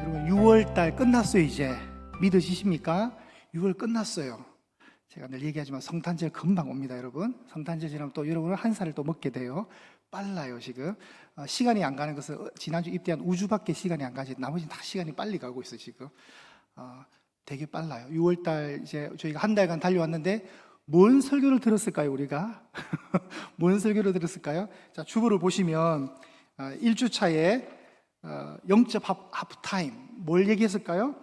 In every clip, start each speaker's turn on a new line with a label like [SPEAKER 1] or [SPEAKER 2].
[SPEAKER 1] 여러분 6월달 끝났어요. 이제 믿으시십니까? 6월 끝났어요. 제가 늘 얘기하지만 성탄절 금방 옵니다. 여러분 성탄절 지나면 또 여러분은 한 살을 또 먹게 돼요. 빨라요. 지금 시간이 안 가는 것은 지난주 입대한 우주밖에 시간이 안 가지 나머지는 다 시간이 빨리 가고 있어요. 지금 되게 빨라요. 6월달 이제 저희가 한 달간 달려왔는데 뭔 설교를 들었을까요? 우리가 뭔 설교를 들었을까요? 자, 주보를 보시면 1주차에 영적 하프타임 뭘 얘기했을까요?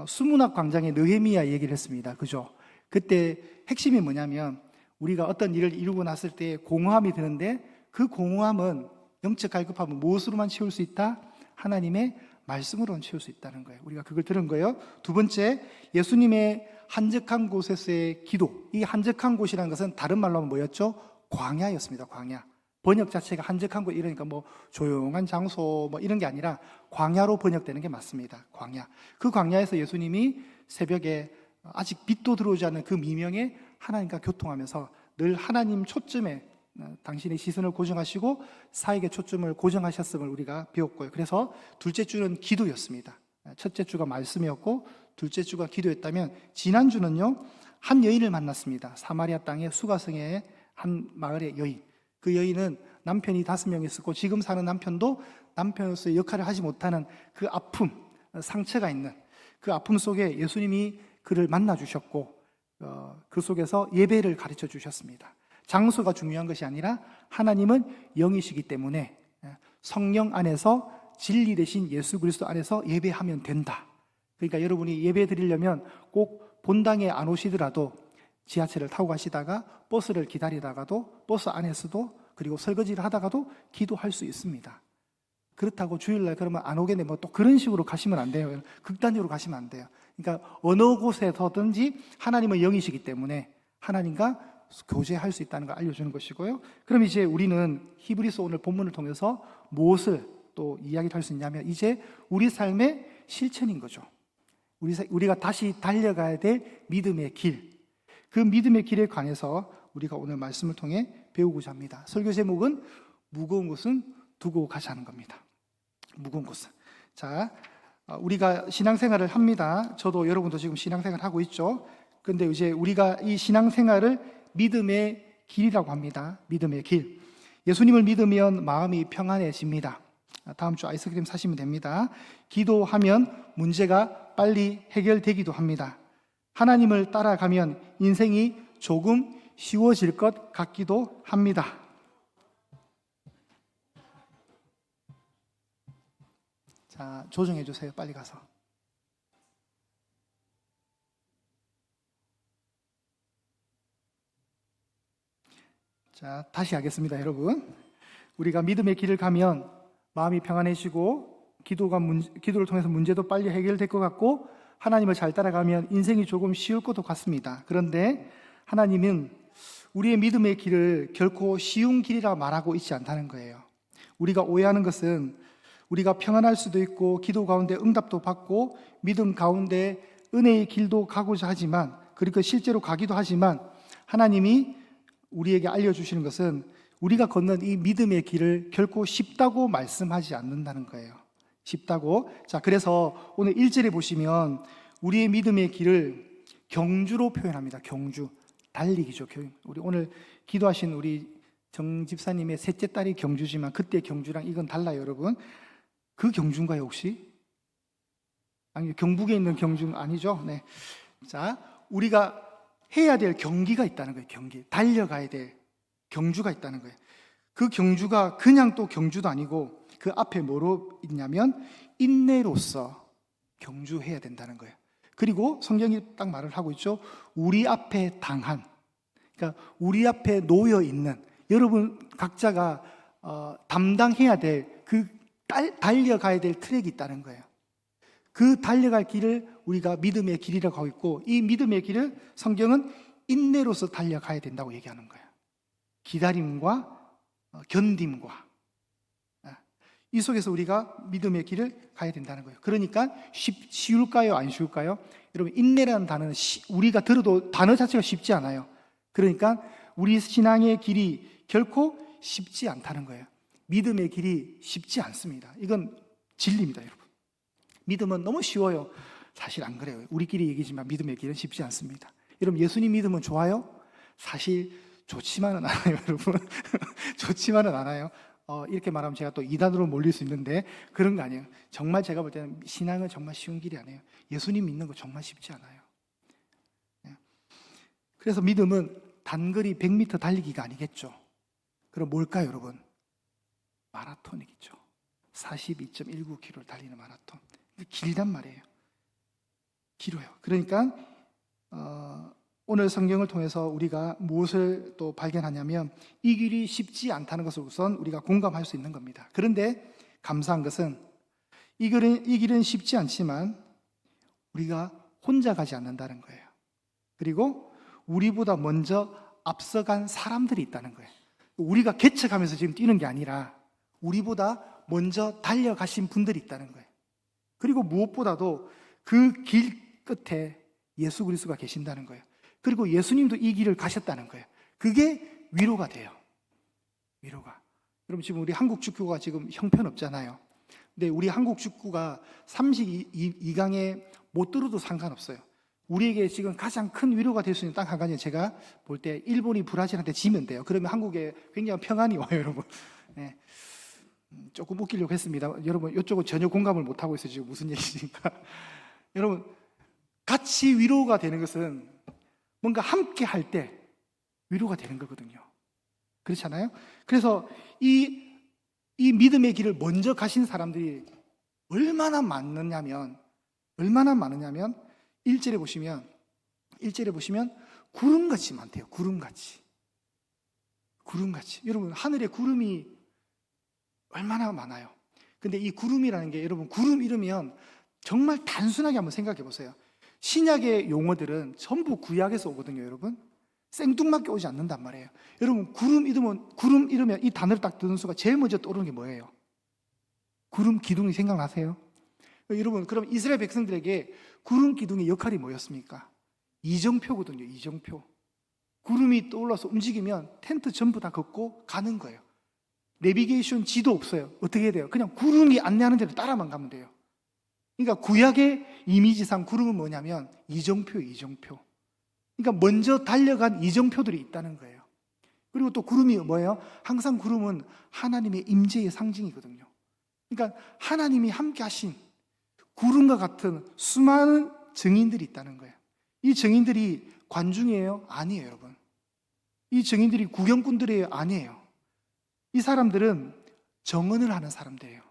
[SPEAKER 1] 수문학 광장의 느헤미야 얘기를 했습니다. 그죠? 그때 핵심이 뭐냐면 우리가 어떤 일을 이루고 났을 때 공허함이 드는데 그 공허함은 영적 갈급함은 무엇으로만 채울 수 있다? 하나님의 말씀으로만 채울 수 있다는 거예요. 우리가 그걸 들은 거예요. 두 번째, 예수님의 한적한 곳에서의 기도. 이 한적한 곳이라는 것은 다른 말로 하면 뭐였죠? 광야였습니다. 광야. 번역 자체가 한적한 곳 이러니까 뭐 조용한 장소 뭐 이런 게 아니라 광야로 번역되는 게 맞습니다. 광야. 그 광야에서 예수님이 새벽에 아직 빛도 들어오지 않는 그 미명에 하나님과 교통하면서 늘 하나님 초점에 당신의 시선을 고정하시고 사역의 초점을 고정하셨음을 우리가 배웠고요. 그래서 둘째 주는 기도였습니다. 첫째 주가 말씀이었고 둘째 주가 기도였다면 지난주는요 한 여인을 만났습니다. 사마리아 땅의 수가성의 한 마을의 여인. 그 여인은 남편이 5명 있었고 지금 사는 남편도 남편으로서의 역할을 하지 못하는 그 아픔, 상처가 있는 그 아픔 속에 예수님이 그를 만나 주셨고 그 속에서 예배를 가르쳐 주셨습니다. 장소가 중요한 것이 아니라 하나님은 영이시기 때문에 성령 안에서 진리 대신 예수 그리스도 안에서 예배하면 된다. 그러니까 여러분이 예배 드리려면 꼭 본당에 안 오시더라도 지하철을 타고 가시다가 버스를 기다리다가도 버스 안에서도 그리고 설거지를 하다가도 기도할 수 있습니다. 그렇다고 주일날 그러면 안 오겠네 뭐 또 그런 식으로 가시면 안 돼요. 극단적으로 가시면 안 돼요. 그러니까 어느 곳에서든지 하나님은 영이시기 때문에 하나님과 교제할 수 있다는 걸 알려주는 것이고요. 그럼 이제 우리는 히브리서 오늘 본문을 통해서 무엇을 또 이야기를 할 수 있냐면 이제 우리 삶의 실천인 거죠. 우리가 다시 달려가야 될 믿음의 길, 그 믿음의 길에 관해서 우리가 오늘 말씀을 통해 배우고자 합니다. 설교 제목은 무거운 것은 두고 가자는 겁니다. 무거운 것은. 자, 우리가 신앙생활을 합니다. 저도 여러분도 지금 신앙생활을 하고 있죠. 그런데 이제 우리가 이 신앙생활을 믿음의 길이라고 합니다. 믿음의 길. 예수님을 믿으면 마음이 평안해집니다. 다음 주 아이스크림 사시면 됩니다. 기도하면 문제가 빨리 해결되기도 합니다. 하나님을 따라가면 인생이 조금 쉬워질 것 같기도 합니다. 자, 조정해 주세요. 빨리 가서. 자, 다시 하겠습니다, 여러분. 우리가 믿음의 길을 가면 마음이 평안해지고 기도를 통해서 문제도 빨리 해결될 것 같고 하나님을 잘 따라가면 인생이 조금 쉬울 것도 같습니다. 그런데 하나님은 우리의 믿음의 길을 결코 쉬운 길이라 말하고 있지 않다는 거예요. 우리가 오해하는 것은 우리가 평안할 수도 있고 기도 가운데 응답도 받고 믿음 가운데 은혜의 길도 가고자 하지만 그리고 실제로 가기도 하지만 하나님이 우리에게 알려주시는 것은 우리가 걷는 이 믿음의 길을 결코 쉽다고 말씀하지 않는다는 거예요. 쉽다고. 자, 그래서 오늘 1절에 보시면 우리의 믿음의 길을 경주로 표현합니다. 경주. 달리기죠. 우리 오늘 기도하신 우리 정 집사님의 셋째 딸이 경주지만 그때 경주랑 이건 달라요, 여러분. 그 경주인가요, 혹시? 아니, 경북에 있는 경주 아니죠? 네. 자, 우리가 해야 될 경기가 있다는 거예요. 경기. 달려가야 될 경주가 있다는 거예요. 그 경주가 그냥 또 경주도 아니고 그 앞에 뭐로 있냐면 인내로서 경주해야 된다는 거예요. 그리고 성경이 딱 말을 하고 있죠. 우리 앞에 당한, 그러니까 우리 앞에 놓여 있는 여러분 각자가 담당해야 될 그 달려가야 될 트랙이 있다는 거예요. 그 달려갈 길을 우리가 믿음의 길이라고 하고 있고 이 믿음의 길을 성경은 인내로서 달려가야 된다고 얘기하는 거예요. 기다림과 견딤과 이 속에서 우리가 믿음의 길을 가야 된다는 거예요. 그러니까 쉬울까요? 안 쉬울까요? 여러분 인내라는 단어는 우리가 들어도 단어 자체가 쉽지 않아요. 그러니까 우리 신앙의 길이 결코 쉽지 않다는 거예요. 믿음의 길이 쉽지 않습니다. 이건 진리입니다, 여러분. 믿음은 너무 쉬워요. 사실 안 그래요. 우리끼리 얘기지만 믿음의 길은 쉽지 않습니다. 여러분, 예수님 믿으면 좋아요? 사실 좋지만은 않아요, 여러분. 좋지만은 않아요. 이렇게 말하면 제가 또 이단으로 몰릴 수 있는데 그런 거 아니에요. 정말 제가 볼 때는 신앙은 정말 쉬운 길이 아니에요. 예수님 믿는 거 정말 쉽지 않아요. 그래서 믿음은 단거리 100m 달리기가 아니겠죠. 그럼 뭘까요, 여러분? 마라톤이겠죠. 42.19km를 달리는 마라톤. 길단 말이에요. 길어요. 그러니까 오늘 성경을 통해서 우리가 무엇을 또 발견하냐면 이 길이 쉽지 않다는 것을 우선 우리가 공감할 수 있는 겁니다. 그런데 감사한 것은 이 길은 쉽지 않지만 우리가 혼자 가지 않는다는 거예요. 그리고 우리보다 먼저 앞서간 사람들이 있다는 거예요. 우리가 개척하면서 지금 뛰는 게 아니라 우리보다 먼저 달려가신 분들이 있다는 거예요. 그리고 무엇보다도 그 길 끝에 예수 그리스도가 계신다는 거예요. 그리고 예수님도 이 길을 가셨다는 거예요. 그게 위로가 돼요. 위로가. 여러분, 지금 우리 한국 축구가 지금 형편없잖아요. 근데 우리 한국 축구가 32강에 못 들어도 상관없어요. 우리에게 지금 가장 큰 위로가 될 수 있는 딱 한 가지는 제가 볼 때 일본이 브라질한테 지면 돼요. 그러면 한국에 굉장히 평안이 와요, 여러분. 네. 조금 웃기려고 했습니다. 여러분, 이쪽은 전혀 공감을 못하고 있어요. 지금 무슨 얘기니까. 여러분, 같이 위로가 되는 것은 뭔가 함께 할 때 위로가 되는 거거든요. 그렇잖아요? 그래서 이 믿음의 길을 먼저 가신 사람들이 얼마나 많느냐면 1절에 보시면 구름같이 많대요. 구름같이. 여러분, 하늘에 구름이 얼마나 많아요. 근데 이 구름이라는 게, 여러분, 구름 이르면 정말 단순하게 한번 생각해 보세요. 신약의 용어들은 전부 구약에서 오거든요, 여러분. 생뚱맞게 오지 않는단 말이에요. 여러분, 구름 이르면 이 단어를 딱 듣는 순간 제일 먼저 떠오르는 게 뭐예요? 구름 기둥이 생각나세요? 여러분, 그럼 이스라엘 백성들에게 구름 기둥의 역할이 뭐였습니까? 이정표거든요, 이정표. 구름이 떠올라서 움직이면 텐트 전부 다 걷고 가는 거예요. 내비게이션 지도 없어요. 어떻게 해야 돼요? 그냥 구름이 안내하는 대로 따라만 가면 돼요. 그러니까 구약의 이미지상 구름은 뭐냐면 이정표. 그러니까 먼저 달려간 이정표들이 있다는 거예요. 그리고 또 구름이 뭐예요? 항상 구름은 하나님의 임재의 상징이거든요. 그러니까 하나님이 함께 하신 구름과 같은 수많은 증인들이 있다는 거예요. 이 증인들이 관중이에요? 아니에요, 여러분. 이 증인들이 구경꾼들이에요? 아니에요. 이 사람들은 정언을 하는 사람들이에요.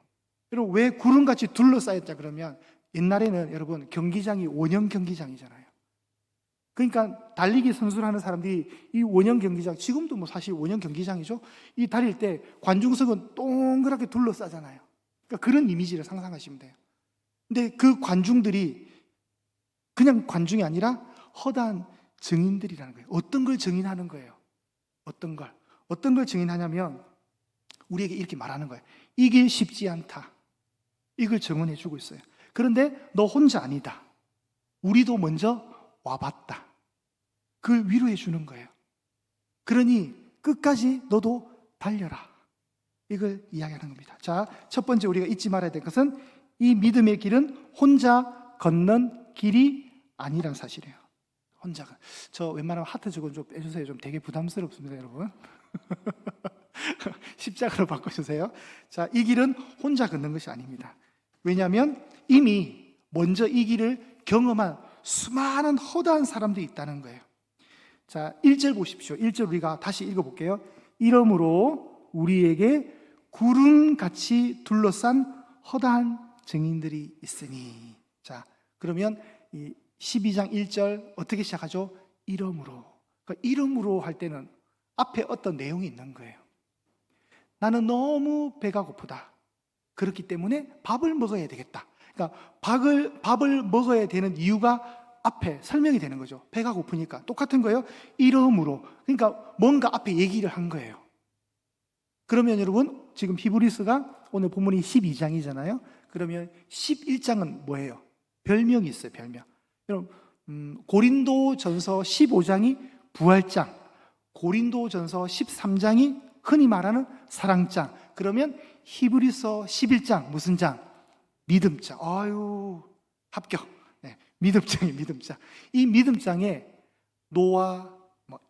[SPEAKER 1] 여러분, 왜 구름같이 둘러싸였자 그러면 옛날에는 여러분 경기장이 원형 경기장이잖아요. 그러니까 달리기 선수를 하는 사람들이 이 원형 경기장, 지금도 뭐 사실 원형 경기장이죠. 이 달릴 때 관중석은 동그랗게 둘러싸잖아요. 그러니까 그런 이미지를 상상하시면 돼요. 근데 그 관중들이 그냥 관중이 아니라 허다한 증인들이라는 거예요. 어떤 걸 증인하는 거예요? 어떤 걸 증인하냐면 우리에게 이렇게 말하는 거예요. 이 길 쉽지 않다. 이걸 증언해 주고 있어요. 그런데 너 혼자 아니다. 우리도 먼저 와봤다. 그걸 위로해 주는 거예요. 그러니 끝까지 너도 달려라. 이걸 이야기하는 겁니다. 자, 첫 번째 우리가 잊지 말아야 될 것은 이 믿음의 길은 혼자 걷는 길이 아니란 사실이에요. 저 웬만하면 하트 저건 좀 빼주세요. 좀 되게 부담스럽습니다, 여러분. 십자가로 바꿔주세요. 자, 이 길은 혼자 걷는 것이 아닙니다. 왜냐하면 이미 먼저 이 길을 경험한 수많은 허다한 사람들이 있다는 거예요. 자, 1절 보십시오. 1절 우리가 다시 읽어볼게요. 이러므로 우리에게 구름같이 둘러싼 허다한 증인들이 있으니. 자, 그러면 이 12장 1절 어떻게 시작하죠? 이러므로. 그러니까 이러므로 할 때는 앞에 어떤 내용이 있는 거예요. 나는 너무 배가 고프다. 그렇기 때문에 밥을 먹어야 되겠다. 그러니까 밥을 먹어야 되는 이유가 앞에 설명이 되는 거죠. 배가 고프니까. 똑같은 거예요. 이러므로. 그러니까 뭔가 앞에 얘기를 한 거예요. 그러면 여러분, 지금 히브리서가 오늘 본문이 12장이잖아요. 그러면 11장은 뭐예요? 별명이 있어요, 별명. 여러분, 고린도전서 15장이 부활장, 고린도전서 13장이 흔히 말하는 사랑장. 그러면 히브리서 11장 무슨 장? 믿음자. 아유, 합격. 네, 믿음장이 믿음자. 이 믿음장에 노아,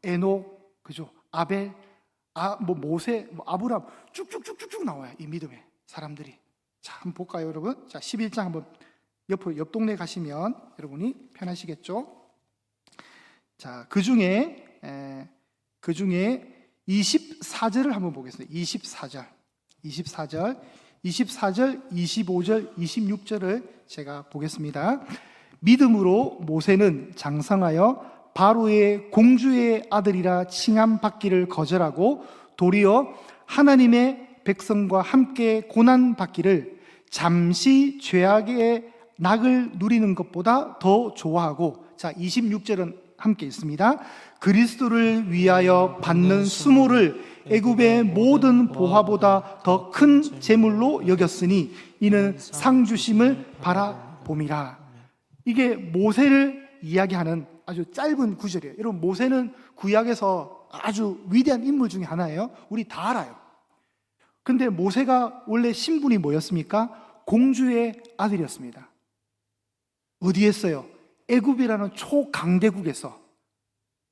[SPEAKER 1] 에녹, 그죠? 아벨, 모세, 아브람 쭉쭉쭉쭉 나와요. 이 믿음의 사람들이. 자, 한번 볼까요, 여러분? 자, 11장 한번 옆 동네 가시면 여러분이 편하시겠죠? 자, 그 중에 24절을 한번 보겠습니다. 24절, 25절, 25절, 26절을 제가 보겠습니다. 믿음으로 모세는 장성하여 바로의 공주의 아들이라 칭함받기를 거절하고 도리어 하나님의 백성과 함께 고난받기를 잠시 죄악의 낙을 누리는 것보다 더 좋아하고, 자, 26절은 함께 있습니다. 그리스도를 위하여 받는 수모를 애굽의 모든 보화보다 더 큰 재물로 여겼으니 이는 상 주심을 바라봄이라. 이게 모세를 이야기하는 아주 짧은 구절이에요. 여러분, 모세는 구약에서 아주 위대한 인물 중에 하나예요. 우리 다 알아요. 근데 모세가 원래 신분이 뭐였습니까? 공주의 아들이었습니다. 어디에 있어요? 애굽이라는 초강대국에서,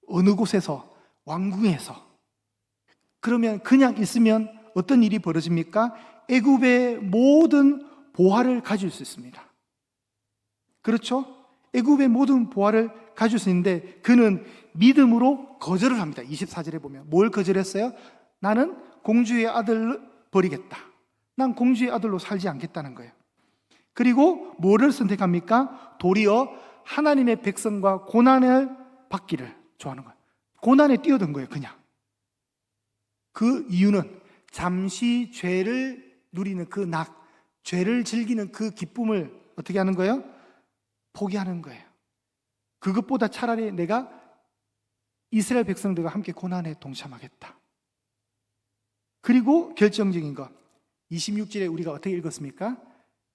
[SPEAKER 1] 어느 곳에서? 왕궁에서. 그러면 그냥 있으면 어떤 일이 벌어집니까? 애굽의 모든 보화를 가질 수 있습니다. 그렇죠? 애굽의 모든 보화를 가질 수 있는데 그는 믿음으로 거절을 합니다. 24절에 보면 뭘 거절했어요? 나는 공주의 아들을 버리겠다. 난 공주의 아들로 살지 않겠다는 거예요. 그리고 뭐를 선택합니까? 도리어 하나님의 백성과 고난을 받기를 좋아하는 거예요. 고난에 뛰어든 거예요, 그냥. 그 이유는 잠시 죄를 누리는 그 죄를 즐기는 그 기쁨을 어떻게 하는 거예요? 포기하는 거예요. 그것보다 차라리 내가 이스라엘 백성들과 함께 고난에 동참하겠다. 그리고 결정적인 것, 26절에 우리가 어떻게 읽었습니까?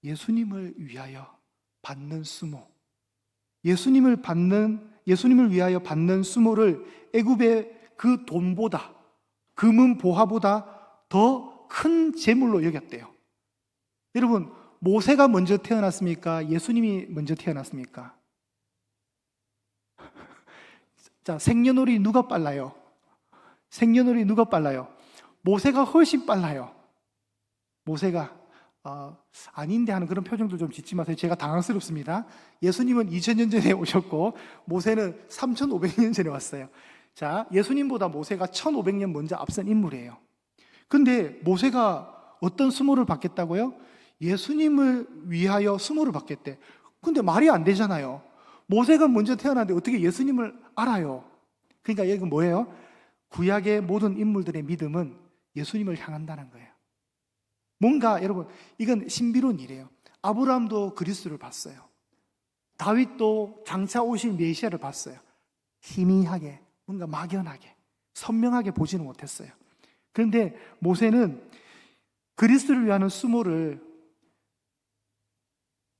[SPEAKER 1] 예수님을 위하여 받는 수모. 예수님을 위하여 받는 수모를 애굽의 그 돈보다, 금은 보화보다 더 큰 재물로 여겼대요. 여러분, 모세가 먼저 태어났습니까? 예수님이 먼저 태어났습니까? 자, 생년월일이 누가 빨라요? 생년월일이 누가 빨라요? 모세가 훨씬 빨라요. 모세가 아닌데 하는 그런 표정도 좀 짓지 마세요. 제가 당황스럽습니다. 예수님은 2000년 전에 오셨고 모세는 3500년 전에 왔어요. 자, 예수님보다 모세가 1500년 먼저 앞선 인물이에요. 근데 모세가 어떤 수모를 받겠다고요? 예수님을 위하여 수모를 받겠대. 근데 말이 안 되잖아요. 모세가 먼저 태어났는데 어떻게 예수님을 알아요? 그러니까 여기 뭐예요? 구약의 모든 인물들의 믿음은 예수님을 향한다는 거예요. 뭔가 여러분, 이건 신비로운 일이에요. 아브라함도 그리스도를 봤어요. 다윗도 장차 오실 메시아를 봤어요. 희미하게, 뭔가 막연하게, 선명하게 보지는 못했어요. 그런데 모세는 그리스도를 위하는 수모를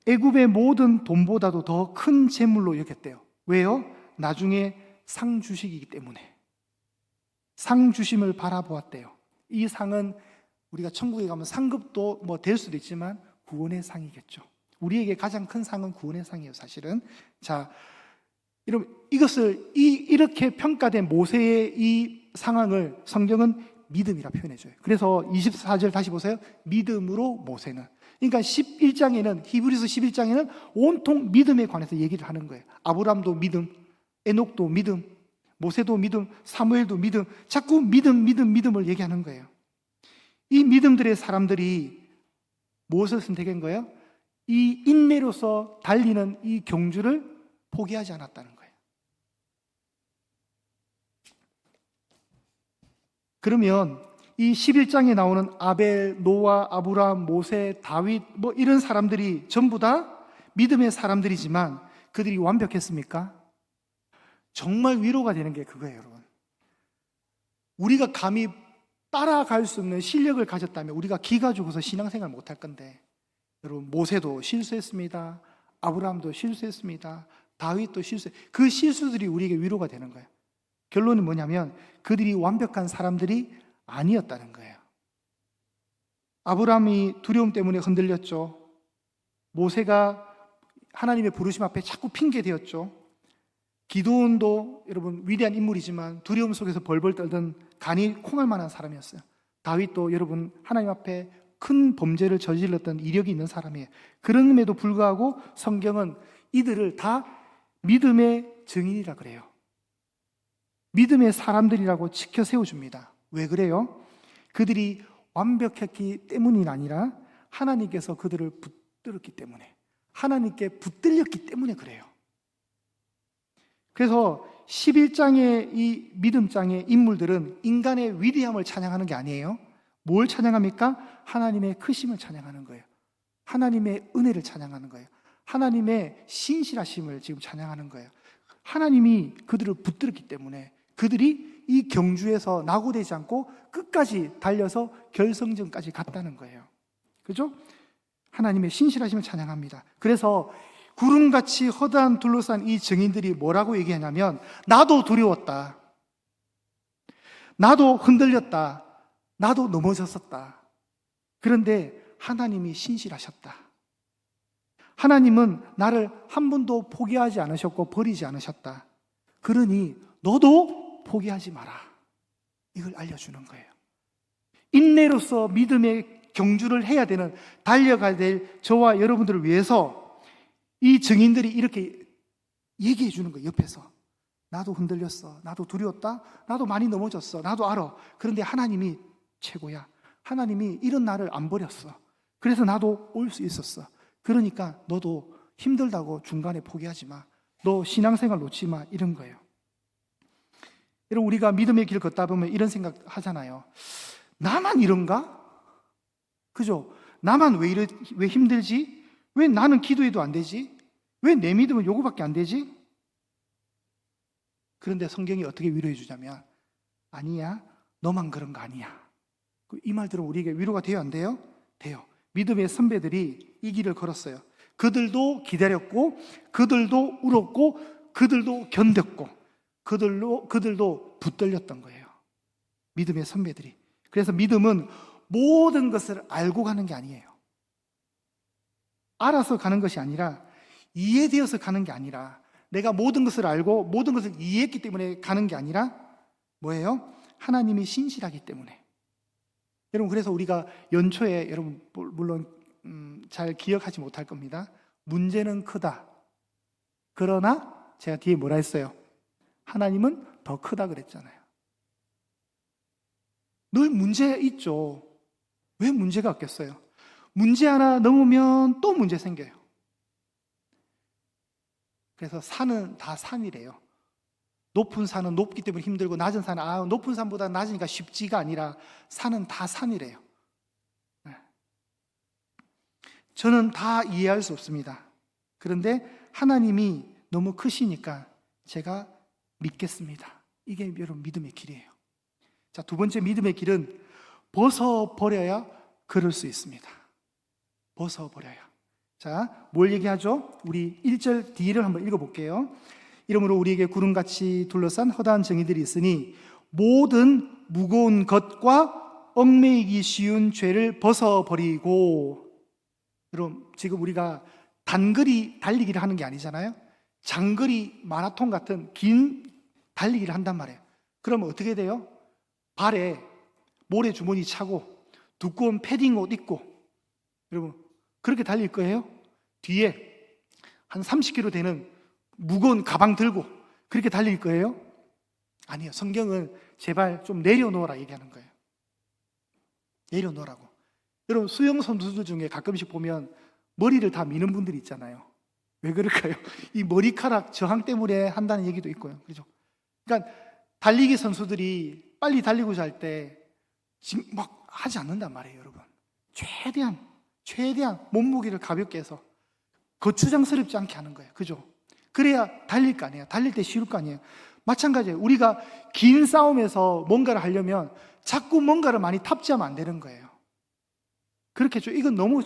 [SPEAKER 1] 애굽의 모든 돈보다도 더 큰 재물로 여겼대요. 왜요? 나중에 상 주시기 때문에. 상 주심을 바라보았대요. 이 상은 우리가 천국에 가면 상급도 될 수도 있지만 구원의 상이겠죠. 우리에게 가장 큰 상은 구원의 상이에요, 사실은. 자, 여러분, 이것을 이렇게 평가된 모세의 이 상황을 성경은 믿음이라 표현해줘요. 그래서 24절 다시 보세요. 믿음으로 모세는. 그러니까 11장에는, 히브리서 11장에는 온통 믿음에 관해서 얘기를 하는 거예요. 아브람도 믿음, 에녹도 믿음, 모세도 믿음, 사무엘도 믿음, 자꾸 믿음을 얘기하는 거예요. 이 믿음들의 사람들이 무엇을 선택한 거예요? 이 인내로서 달리는 이 경주를 포기하지 않았다는 거예요. 그러면 이 11장에 나오는 아벨, 노아, 아브라함, 모세, 다윗 이런 사람들이 전부 다 믿음의 사람들이지만 그들이 완벽했습니까? 정말 위로가 되는 게 그거예요, 여러분. 우리가 감히 따라갈 수 없는 실력을 가졌다면 우리가 기가 죽어서 신앙생활 못할 건데, 여러분, 모세도 실수했습니다. 아브라함도 실수했습니다. 다윗도 그 실수들이 우리에게 위로가 되는 거예요. 결론은 뭐냐면 그들이 완벽한 사람들이 아니었다는 거예요. 아브라함이 두려움 때문에 흔들렸죠. 모세가 하나님의 부르심 앞에 자꾸 핑계대었죠. 기드온도 여러분 위대한 인물이지만 두려움 속에서 벌벌 떨던 간이 콩할 만한 사람이었어요. 다윗도 여러분 하나님 앞에 큰 범죄를 저질렀던 이력이 있는 사람이에요. 그럼에도 불구하고 성경은 이들을 다 믿음의 증인이라 그래요. 믿음의 사람들이라고 지켜 세워줍니다. 왜 그래요? 그들이 완벽했기 때문이 아니라 하나님께서 그들을 붙들었기 때문에, 하나님께 붙들렸기 때문에 그래요. 그래서 11장의 이 믿음장의 인물들은 인간의 위대함을 찬양하는 게 아니에요. 뭘 찬양합니까? 하나님의 크심을 찬양하는 거예요. 하나님의 은혜를 찬양하는 거예요. 하나님의 신실하심을 지금 찬양하는 거예요. 하나님이 그들을 붙들었기 때문에 그들이 이 경주에서 낙오되지 않고 끝까지 달려서 결승전까지 갔다는 거예요. 그죠? 하나님의 신실하심을 찬양합니다. 그래서 구름같이 허다한 둘러싼 이 증인들이 뭐라고 얘기하냐면, 나도 두려웠다, 나도 흔들렸다, 나도 넘어졌었다. 그런데 하나님이 신실하셨다. 하나님은 나를 한 번도 포기하지 않으셨고 버리지 않으셨다. 그러니 너도 포기하지 마라. 이걸 알려주는 거예요. 인내로서 믿음의 경주를 해야 되는, 달려가야 될 저와 여러분들을 위해서 이 증인들이 이렇게 얘기해 주는 거예요. 옆에서 나도 흔들렸어, 나도 두려웠다, 나도 많이 넘어졌어, 나도 알아. 그런데 하나님이 최고야. 하나님이 이런 나를 안 버렸어. 그래서 나도 올 수 있었어. 그러니까 너도 힘들다고 중간에 포기하지 마. 너 신앙생활 놓지 마. 이런 거예요. 여러분, 우리가 믿음의 길 걷다 보면 이런 생각 하잖아요. 나만 이런가? 그죠? 나만 왜 힘들지? 왜 나는 기도해도 안 되지? 왜 내 믿음은 요거밖에 안 되지? 그런데 성경이 어떻게 위로해 주냐면, 아니야, 너만 그런 거 아니야. 이 말 들으면 우리에게 위로가 돼요, 안 돼요? 돼요. 믿음의 선배들이 이 길을 걸었어요. 그들도 기다렸고, 그들도 울었고, 그들도 견뎠고, 그들도 붙들렸던 거예요. 믿음의 선배들이. 그래서 믿음은 모든 것을 알고 가는 게 아니에요. 알아서 가는 것이 아니라, 이해되어서 가는 게 아니라, 내가 모든 것을 알고 모든 것을 이해했기 때문에 가는 게 아니라 뭐예요? 하나님이 신실하기 때문에. 여러분, 그래서 우리가 연초에, 여러분 물론 잘 기억하지 못할 겁니다. 문제는 크다, 그러나 제가 뒤에 뭐라 했어요? 하나님은 더 크다 그랬잖아요. 늘 문제 있죠. 왜 문제가 없겠어요? 문제 하나 넘으면 또 문제 생겨요. 그래서 산은 다 산이래요. 높은 산은 높기 때문에 힘들고, 낮은 산은 높은 산보다 낮으니까 쉽지가 아니라 산은 다 산이래요. 저는 다 이해할 수 없습니다. 그런데 하나님이 너무 크시니까 제가 믿겠습니다. 이게 여러분 믿음의 길이에요. 자, 두 번째 믿음의 길은 벗어버려야 걸을 수 있습니다. 벗어버려야. 자, 뭘 얘기하죠? 우리 1절 뒤를 한번 읽어볼게요. 이러므로 우리에게 구름같이 둘러싼 허다한 정의들이 있으니 모든 무거운 것과 얽매이기 쉬운 죄를 벗어버리고. 여러분, 지금 우리가 단거리 달리기를 하는 게 아니잖아요. 장거리 마라톤 같은 긴 달리기를 한단 말이에요. 그러면 어떻게 돼요? 발에 모래주머니 차고 두꺼운 패딩 옷 입고, 여러분 그렇게 달릴 거예요? 뒤에 한 30kg 되는 무거운 가방 들고 그렇게 달릴 거예요? 아니요. 성경은 제발 좀 내려놓으라 얘기하는 거예요. 내려놓으라고. 여러분, 수영 선수들 중에 가끔씩 보면 머리를 다 미는 분들이 있잖아요. 왜 그럴까요? 이 머리카락 저항 때문에 한다는 얘기도 있고요. 그렇죠? 그러니까 달리기 선수들이 빨리 달리고자 할 때 막 하지 않는단 말이에요, 여러분. 최대한 몸무게를 가볍게 해서 거추장스럽지 않게 하는 거예요. 그죠? 그래야 달릴 거 아니에요. 달릴 때 쉬울 거 아니에요. 마찬가지예요. 우리가 긴 싸움에서 뭔가를 하려면 자꾸 뭔가를 많이 탑재하면 안 되는 거예요. 그렇겠죠. 이건 너무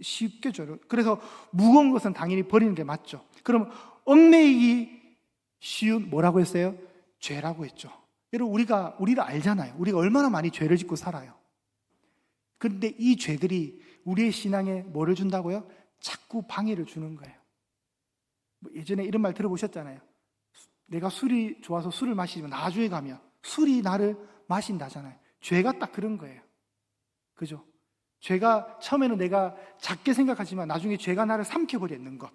[SPEAKER 1] 쉽겠죠. 그래서 무거운 것은 당연히 버리는 게 맞죠. 그럼 얽매이기 쉬운 뭐라고 했어요? 죄라고 했죠. 여러분, 우리가 알잖아요. 우리가 얼마나 많이 죄를 짓고 살아요. 그런데 이 죄들이 우리의 신앙에 뭐를 준다고요? 자꾸 방해를 주는 거예요. 뭐 예전에 이런 말 들어보셨잖아요. 내가 술이 좋아서 술을 마시면 나중에 가면 술이 나를 마신다잖아요. 죄가 딱 그런 거예요. 그죠? 죄가 처음에는 내가 작게 생각하지만 나중에 죄가 나를 삼켜버리는 것.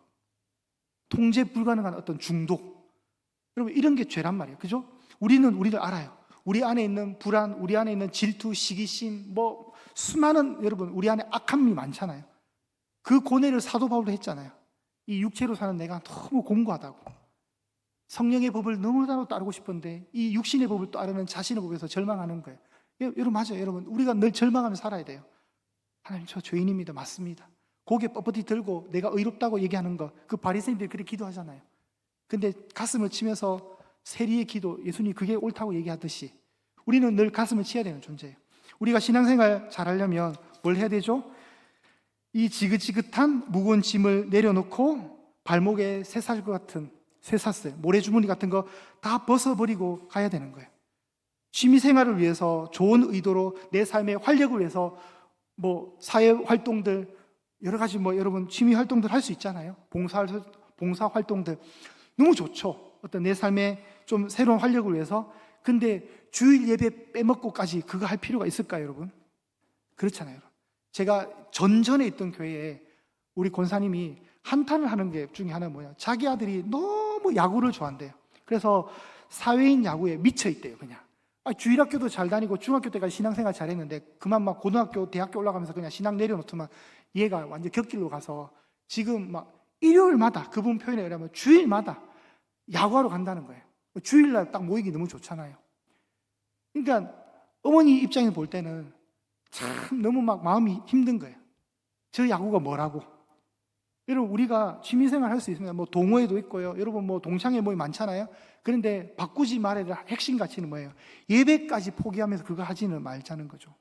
[SPEAKER 1] 통제 불가능한 어떤 중독. 여러분, 이런 게 죄란 말이에요. 그죠? 우리를 알아요. 우리 안에 있는 불안, 우리 안에 있는 질투, 시기심, 뭐 수많은, 여러분, 우리 안에 악함이 많잖아요. 그 고뇌를 사도 바울도 했잖아요. 이 육체로 사는 내가 너무 공고하다고. 성령의 법을 너무나도 따르고 싶은데 이 육신의 법을 따르는 자신의 법에서 절망하는 거예요. 여러분, 맞아요. 여러분, 우리가 늘 절망하며 살아야 돼요. 하나님, 저 죄인입니다. 맞습니다. 고개 뻣뻣이 들고 내가 의롭다고 얘기하는 거, 그 바리새인들이 그렇게 기도하잖아요. 근데 가슴을 치면서 세리의 기도, 예수님이 그게 옳다고 얘기하듯이 우리는 늘 가슴을 치야 되는 존재예요. 우리가 신앙생활 잘하려면 뭘 해야 되죠? 이 지긋지긋한 무거운 짐을 내려놓고 발목에 쇠살 같은, 쇠사슬, 모래주머니 같은 거 다 벗어버리고 가야 되는 거예요. 취미생활을 위해서, 좋은 의도로 내 삶의 활력을 위해서 뭐 사회활동들, 여러 가지 뭐 여러분 취미활동들 할 수 있잖아요. 봉사활동들 너무 좋죠. 어떤 내 삶의 좀 새로운 활력을 위해서. 근데 주일 예배 빼먹고까지 그거 할 필요가 있을까요, 여러분? 그렇잖아요. 제가 전전에 있던 교회에 우리 권사님이 한탄을 하는 게 중에 하나는 뭐냐, 자기 아들이 너무 야구를 좋아한대요. 그래서 사회인 야구에 미쳐 있대요. 그냥 주일학교도 잘 다니고 중학교 때까지 신앙생활 잘했는데 그만 막 고등학교, 대학교 올라가면서 그냥 신앙 내려놓더만 얘가 완전 격길로 가서 지금 막 일요일마다, 그분 표현에 의하면 주일마다 야구하러 간다는 거예요. 주일날 딱 모이기 너무 좋잖아요. 그러니까 어머니 입장에 볼 때는 참 너무 막 마음이 힘든 거예요. 저 야구가 뭐라고. 여러분, 우리가 취미생활 할 수 있습니다. 뭐 동호회도 있고요. 여러분 뭐 동창회 모임 많잖아요. 그런데 바꾸지 말아야 될 핵심 가치는 뭐예요? 예배까지 포기하면서 그거 하지는 말자는 거죠.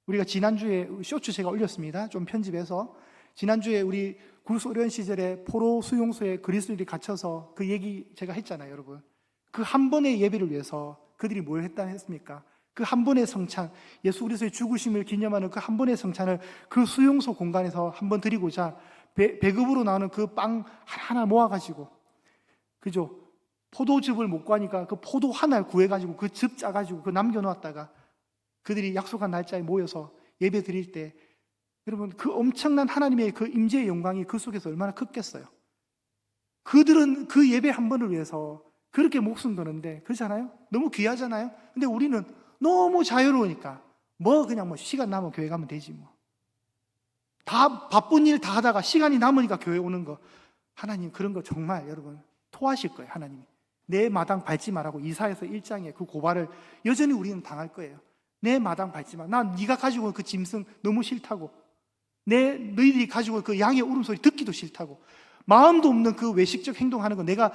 [SPEAKER 1] 우리가 지난주에 쇼츠 제가 올렸습니다. 좀 편집해서. 지난주에 우리 굴소련 시절에 포로 수용소에 그리스도인들이 갇혀서 그 얘기 제가 했잖아요, 여러분. 그 한 번의 예배를 위해서 그들이 뭘 했다 했습니까? 그 한 번의 성찬, 예수 그리스도의 죽으심을 기념하는 그 한 번의 성찬을 그 수용소 공간에서 한 번 드리고자 배급으로 나오는 그 빵 하나 모아가지고, 그죠? 포도즙을 못 구하니까 그 포도 하나를 구해가지고 그 즙 짜가지고 그 남겨놓았다가 그들이 약속한 날짜에 모여서 예배 드릴 때, 여러분, 그 엄청난 하나님의 그 임재의 영광이 그 속에서 얼마나 컸겠어요. 그들은 그 예배 한 번을 위해서 그렇게 목숨 거는데, 그렇잖아요? 너무 귀하잖아요? 근데 우리는 너무 자유로우니까 뭐 그냥 뭐 시간 남으면 교회 가면 되지 뭐. 다 바쁜 일 다 하다가 시간이 남으니까 교회 오는 거. 하나님 그런 거 정말 여러분 토하실 거예요. 하나님이 내 마당 밟지 말라고 이사야서 1장에 그 고발을 여전히 우리는 당할 거예요. 내 마당 밟지 마. 난 네가 가지고 그 짐승 너무 싫다고. 너희들이 가지고 그 양의 울음소리 듣기도 싫다고. 마음도 없는 그 외식적 행동하는 거 내가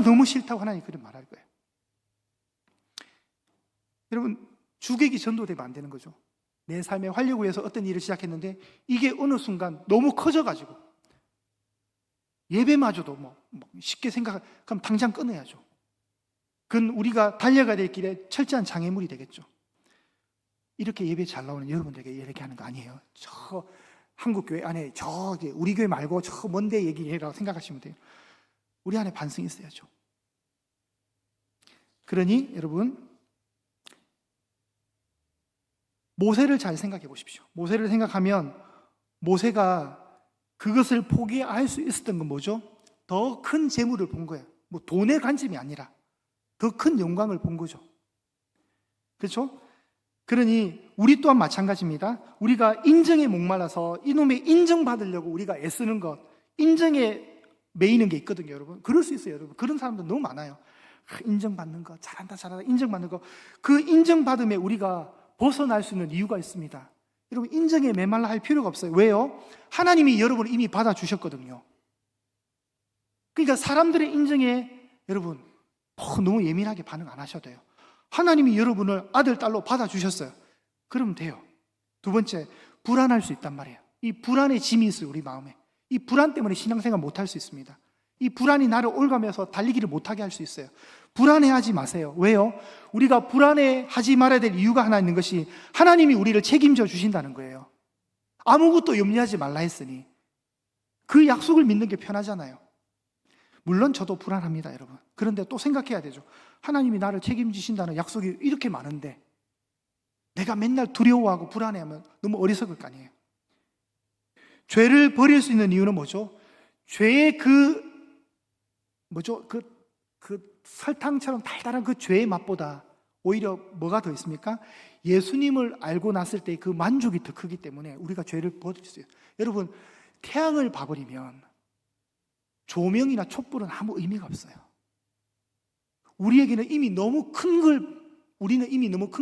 [SPEAKER 1] 너무 싫다고 하나님 그렇게 말할 거예요. 여러분, 주객이 전도되면 안 되는 거죠. 내 삶의 활력을 위해서 어떤 일을 시작했는데 이게 어느 순간 너무 커져가지고 예배마저도 뭐 쉽게 생각하면 당장 끊어야죠. 그건 우리가 달려가야 될 길에 철저한 장애물이 되겠죠. 이렇게 예배 잘 나오는 여러분들에게 이렇게 하는 거 아니에요. 저 한국교회 안에 저기 우리 교회 말고 저 먼데 얘기해라고 생각하시면 돼요. 우리 안에 반성이 있어야죠. 그러니 여러분, 모세를 잘 생각해 보십시오. 모세를 생각하면 모세가 그것을 포기할 수 있었던 건 뭐죠? 더 큰 재물을 본 거예요. 뭐 돈의 관점이 아니라 더 큰 영광을 본 거죠. 그렇죠? 그러니 우리 또한 마찬가지입니다. 우리가 인정에 목말라서 이놈의 인정받으려고 우리가 애쓰는 것, 인정에 매이는 게 있거든요, 여러분. 그럴 수 있어요, 여러분. 그런 사람들 너무 많아요. 인정받는 거, 잘한다, 인정받는 거. 그 인정받음에 우리가 벗어날 수 있는 이유가 있습니다. 여러분, 인정에 메말라 할 필요가 없어요. 왜요? 하나님이 여러분을 이미 받아주셨거든요. 그러니까 사람들의 인정에 여러분 너무 예민하게 반응 안 하셔도 돼요. 하나님이 여러분을 아들, 딸로 받아주셨어요. 그러면 돼요. 두 번째, 불안할 수 있단 말이에요. 이 불안의 짐이 있어요, 우리 마음에. 이 불안 때문에 신앙생활 못할 수 있습니다. 이 불안이 나를 올가면서 달리기를 못하게 할 수 있어요. 불안해하지 마세요. 왜요? 우리가 불안해하지 말아야 될 이유가 하나 있는 것이 하나님이 우리를 책임져 주신다는 거예요. 아무것도 염려하지 말라 했으니 그 약속을 믿는 게 편하잖아요. 물론 저도 불안합니다, 여러분. 그런데 또 생각해야 되죠. 하나님이 나를 책임지신다는 약속이 이렇게 많은데 내가 맨날 두려워하고 불안해하면 너무 어리석을 거 아니에요. 죄를 버릴 수 있는 이유는 뭐죠? 죄의 그 설탕처럼 달달한 그 죄의 맛보다 오히려 뭐가 더 있습니까? 예수님을 알고 났을 때 그 만족이 더 크기 때문에 우리가 죄를 버릴 수 있어요. 여러분, 태양을 봐버리면 조명이나 촛불은 아무 의미가 없어요. 우리는 이미 너무 큰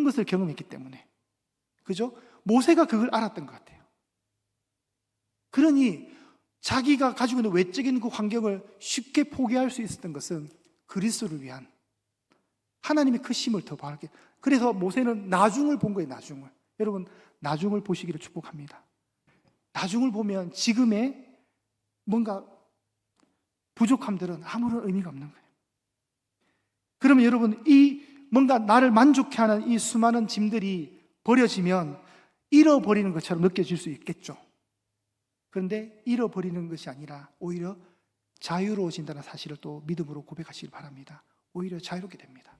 [SPEAKER 1] 것을 경험했기 때문에. 그죠? 모세가 그걸 알았던 것 같아요. 그러니 자기가 가지고 있는 외적인 그 환경을 쉽게 포기할 수 있었던 것은 그리스도를 위한 하나님의 크심을 더 바라게. 그래서 모세는 나중을 본 거예요, 나중을. 여러분, 나중을 보시기를 축복합니다. 나중을 보면 지금의 뭔가 부족함들은 아무런 의미가 없는 거예요. 그러면 여러분, 이 뭔가 나를 만족해 하는 이 수많은 짐들이 버려지면 잃어버리는 것처럼 느껴질 수 있겠죠. 그런데 잃어버리는 것이 아니라 오히려 자유로워진다는 사실을 또 믿음으로 고백하시길 바랍니다. 오히려 자유롭게 됩니다.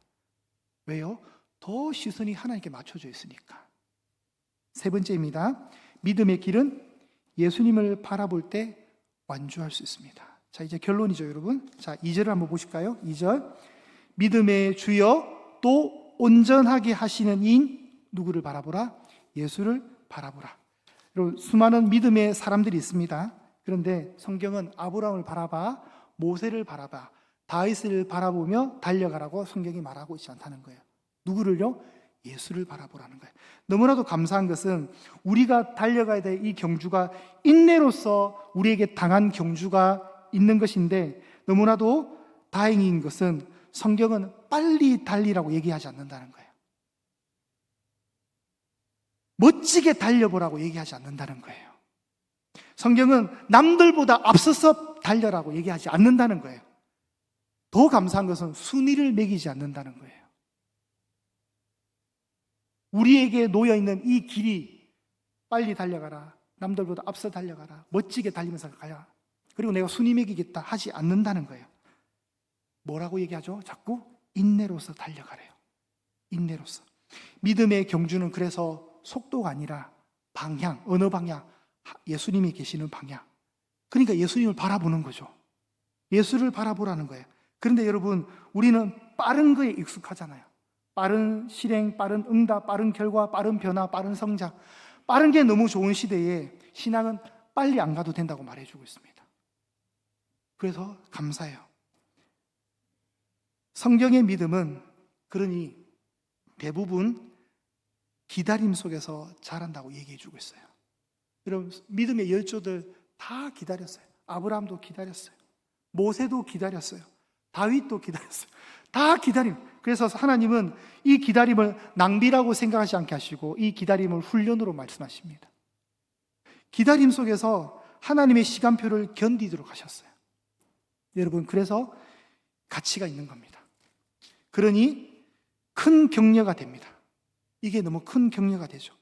[SPEAKER 1] 왜요? 더 시선이 하나님께 맞춰져 있으니까. 세 번째입니다. 믿음의 길은 예수님을 바라볼 때 완주할 수 있습니다. 자, 이제 결론이죠, 여러분. 자, 2절을 한번 보실까요? 2절. 믿음의 주여 또 온전하게 하시는 이인 누구를 바라보라? 예수를 바라보라. 여러분, 수많은 믿음의 사람들이 있습니다. 그런데 성경은 아브라함을 바라봐, 모세를 바라봐, 다윗을 바라보며 달려가라고 성경이 말하고 있지 않다는 거예요. 누구를요? 예수를 바라보라는 거예요. 너무나도 감사한 것은 우리가 달려가야 될 이 경주가 인내로서 우리에게 당한 경주가 있는 것인데, 너무나도 다행인 것은 성경은 빨리 달리라고 얘기하지 않는다는 거예요. 멋지게 달려보라고 얘기하지 않는다는 거예요. 성경은 남들보다 앞서서 달려라고 얘기하지 않는다는 거예요. 더 감사한 것은 순위를 매기지 않는다는 거예요. 우리에게 놓여있는 이 길이 빨리 달려가라, 남들보다 앞서 달려가라, 멋지게 달리면서 가야, 그리고 내가 순위 매기겠다 하지 않는다는 거예요. 뭐라고 얘기하죠? 자꾸 인내로서 달려가래요. 인내로서. 믿음의 경주는 그래서 속도가 아니라 방향, 어느 방향? 예수님이 계시는 방향. 그러니까 예수님을 바라보는 거죠. 예수를 바라보라는 거예요. 그런데 여러분, 우리는 빠른 거에 익숙하잖아요. 빠른 실행, 빠른 응답, 빠른 결과, 빠른 변화, 빠른 성장. 빠른 게 너무 좋은 시대에 신앙은 빨리 안 가도 된다고 말해주고 있습니다. 그래서 감사해요. 성경의 믿음은 그러니 대부분 기다림 속에서 자란다고 얘기해주고 있어요. 여러분, 믿음의 열조들 다 기다렸어요. 아브라함도 기다렸어요. 모세도 기다렸어요. 다윗도 기다렸어요. 다 기다림. 그래서 하나님은 이 기다림을 낭비라고 생각하지 않게 하시고 이 기다림을 훈련으로 말씀하십니다. 기다림 속에서 하나님의 시간표를 견디도록 하셨어요. 여러분, 그래서 가치가 있는 겁니다. 그러니 큰 격려가 됩니다. 이게 너무 큰 격려가 되죠.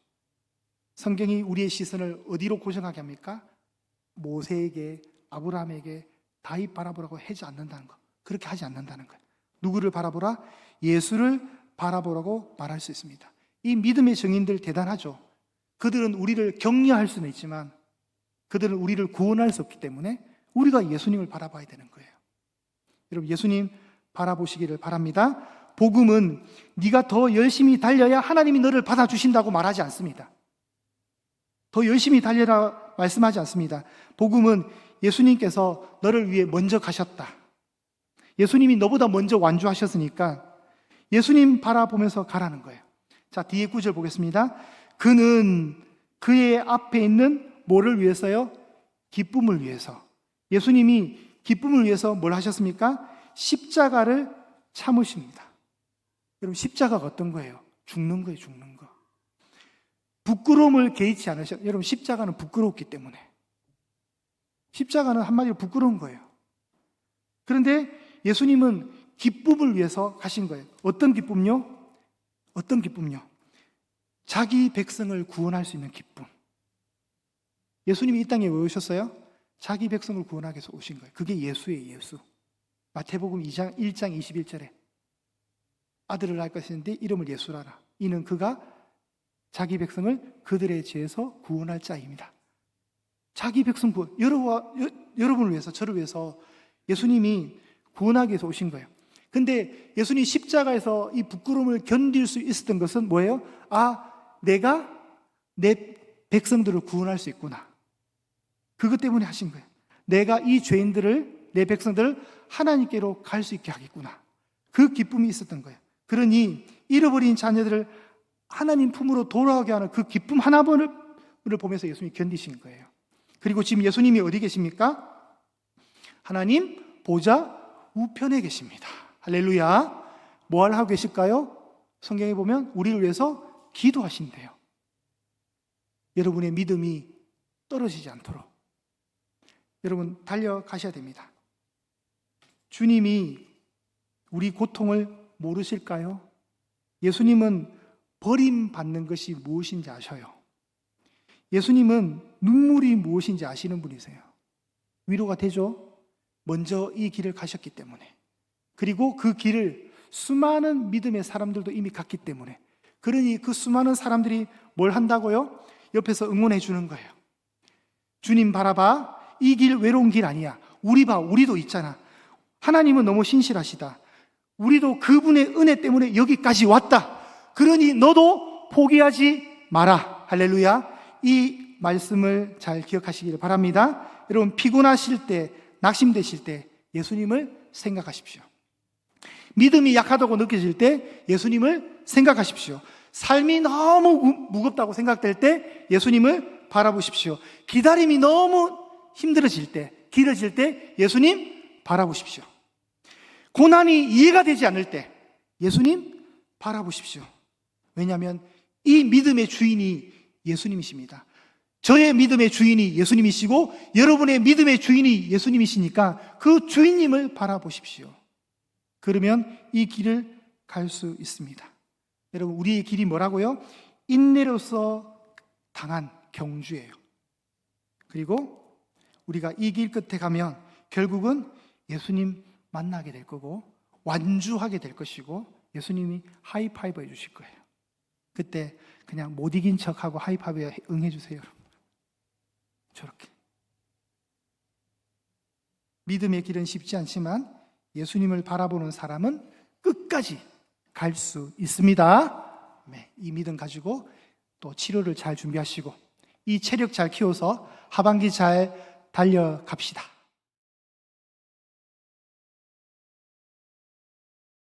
[SPEAKER 1] 성경이 우리의 시선을 어디로 고정하게 합니까? 모세에게, 아브라함에게, 다윗 바라보라고 하지 않는다는 거. 그렇게 하지 않는다는 거예요. 누구를 바라보라? 예수를 바라보라고 말할 수 있습니다. 이 믿음의 증인들 대단하죠. 그들은 우리를 격려할 수는 있지만 그들은 우리를 구원할 수 없기 때문에 우리가 예수님을 바라봐야 되는 거예요. 여러분, 예수님 바라보시기를 바랍니다. 복음은 네가 더 열심히 달려야 하나님이 너를 받아주신다고 말하지 않습니다. 더 열심히 달려라 말씀하지 않습니다. 복음은 예수님께서 너를 위해 먼저 가셨다. 예수님이 너보다 먼저 완주하셨으니까 예수님 바라보면서 가라는 거예요. 자, 뒤에 구절 보겠습니다. 그는 그의 앞에 있는 뭐를 위해서요? 기쁨을 위해서. 예수님이 기쁨을 위해서 뭘 하셨습니까? 십자가를 참으십니다. 여러분, 십자가가 어떤 거예요? 죽는 거예요, 죽는 거. 부끄러움을 개의치 않으셨. 여러분, 십자가는 부끄럽기 때문에. 십자가는 한마디로 부끄러운 거예요. 그런데 예수님은 기쁨을 위해서 가신 거예요. 어떤 기쁨요? 어떤 기쁨요? 자기 백성을 구원할 수 있는 기쁨. 예수님이 이 땅에 왜 오셨어요? 자기 백성을 구원하기 위해서 오신 거예요. 그게 예수예요, 예수. 마태복음 1장 21절에 아들을 낳을 것인데 이름을 예수라라. 이는 그가 자기 백성을 그들의 죄에서 구원할 자입니다. 자기 백성 구원, 여러분을 위해서, 저를 위해서 예수님이 구원하기 위해서 오신 거예요. 근데 예수님 십자가에서 이 부끄러움을 견딜 수 있었던 것은 뭐예요? 내가 내 백성들을 구원할 수 있구나. 그것 때문에 하신 거예요. 내가 이 죄인들을, 내 백성들을 하나님께로 갈 수 있게 하겠구나. 그 기쁨이 있었던 거예요. 그러니 잃어버린 자녀들을 하나님 품으로 돌아오게 하는 그 기쁨 하나만을 보면서 예수님이 견디신 거예요. 그리고 지금 예수님이 어디 계십니까? 하나님 보좌 우편에 계십니다. 할렐루야. 뭘 하고 계실까요? 성경에 보면 우리를 위해서 기도하신대요. 여러분의 믿음이 떨어지지 않도록 여러분 달려가셔야 됩니다. 주님이 우리 고통을 모르실까요? 예수님은 버림받는 것이 무엇인지 아셔요. 예수님은 눈물이 무엇인지 아시는 분이세요. 위로가 되죠? 먼저 이 길을 가셨기 때문에, 그리고 그 길을 수많은 믿음의 사람들도 이미 갔기 때문에, 그러니 그 수많은 사람들이 뭘 한다고요? 옆에서 응원해 주는 거예요. 주님 바라봐, 이 길 외로운 길 아니야. 우리 봐, 우리도 있잖아. 하나님은 너무 신실하시다. 우리도 그분의 은혜 때문에 여기까지 왔다. 그러니 너도 포기하지 마라. 할렐루야. 이 말씀을 잘 기억하시기를 바랍니다. 여러분 피곤하실 때, 낙심되실 때 예수님을 생각하십시오. 믿음이 약하다고 느껴질 때 예수님을 생각하십시오. 삶이 너무 무겁다고 생각될 때 예수님을 바라보십시오. 기다림이 너무 힘들어질 때, 길어질 때 예수님 바라보십시오. 고난이 이해가 되지 않을 때 예수님 바라보십시오. 왜냐하면 이 믿음의 주인이 예수님이십니다. 저의 믿음의 주인이 예수님이시고 여러분의 믿음의 주인이 예수님이시니까 그 주인님을 바라보십시오. 그러면 이 길을 갈 수 있습니다. 여러분, 우리의 길이 뭐라고요? 인내로서 당한 경주예요. 그리고 우리가 이 길 끝에 가면 결국은 예수님 만나게 될 거고 완주하게 될 것이고 예수님이 하이파이브 해주실 거예요. 그때 그냥 못 이긴 척하고 하이파이브에 응해주세요. 저렇게. 믿음의 길은 쉽지 않지만 예수님을 바라보는 사람은 끝까지 갈 수 있습니다. 네, 이 믿음 가지고 또 치료를 잘 준비하시고 이 체력 잘 키워서 하반기 잘 달려갑시다.